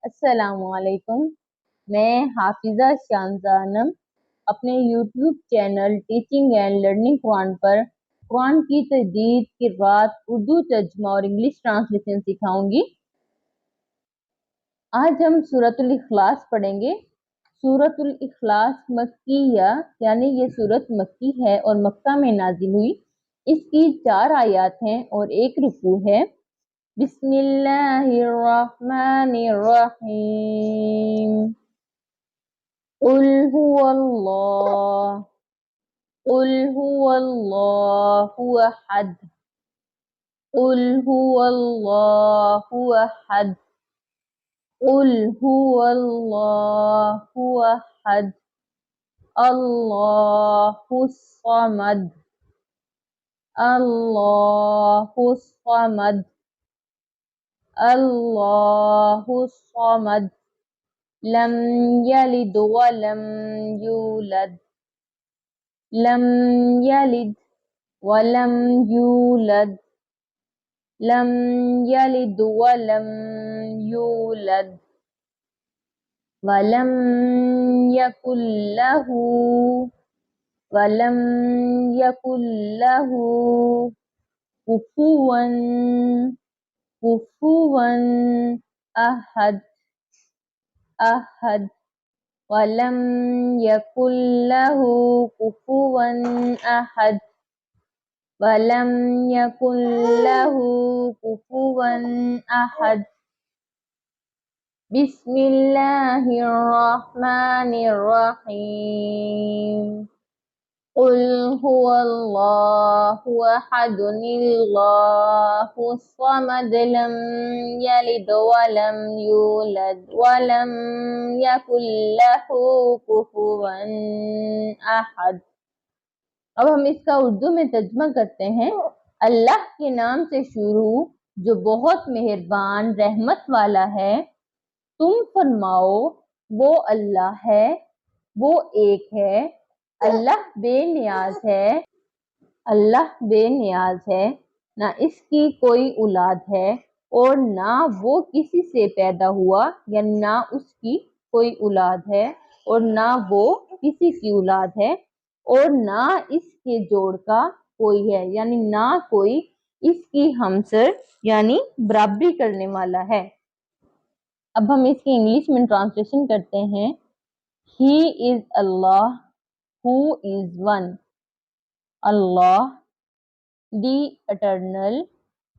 السلام علیکم، میں حافظہ شانزانم اپنے YouTube channel teaching and learning Quran پر قرآن کی تجدید کی رات اردو ترجمہ اور انگلش ٹرانسلیشن سکھاؤں گی۔ آج ہم سورۃ الاخلاص پڑھیں گے۔ سورۃ الاخلاص مکیہ یعنی یہ سورت مکی ہے اور مکہ میں نازل ہوئی۔ اس کی 4 آیات ہیں اور 1 رکوع ہے۔ بسم اللہ الرحمن الرحیم۔ قل هو اللہ قل هو اللہ احد قل هو اللہ احد قل هو اللہ احد اللہ الصمد اللہ الصمد اللہ الصمد لم یلد ولم یولد لم یلد ولم یولد لم یلد ولم یولد ولم یکن له کفوا احد ولم یکن له کفوا احد ولم یکن له کفوا احد۔ بسم اللہ الرحمن الرحیم۔ قل هو اللہ احد اللہ الصمد لم یلد ولم یولد ولم یکن له کفوا احد۔ اب ہم اس کا اردو میں ترجمہ کرتے ہیں۔ اللہ کے نام سے شروع جو بہت مہربان رحمت والا ہے۔ تم فرماؤ وہ اللہ ہے، وہ ایک ہے، اللہ بے نیاز ہے، نہ اس کی کوئی اولاد ہے اور نہ وہ کسی سے پیدا ہوا، یعنی نہ اس کی کوئی اولاد ہے اور نہ وہ کسی کی اولاد ہے اور نہ اس کے جوڑ کا کوئی ہے، یعنی نہ کوئی اس کی ہمسر یعنی برابری کرنے والا ہے۔ اب ہم اس کی انگلش میں ٹرانسلیشن کرتے ہیں۔ He is Allah who is one. Allah, the eternal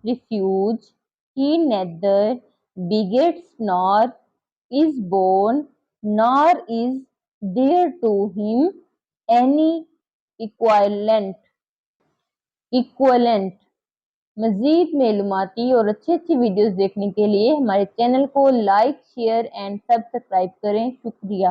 refuge. He neither begets nor is born, nor is there to him any equivalent. مزید معلوماتی اور اچھی ویڈیوز دیکھنے کے لیے ہمارے چینل کو لائک، شیئر اینڈ سبسکرائب کریں۔ شکریہ۔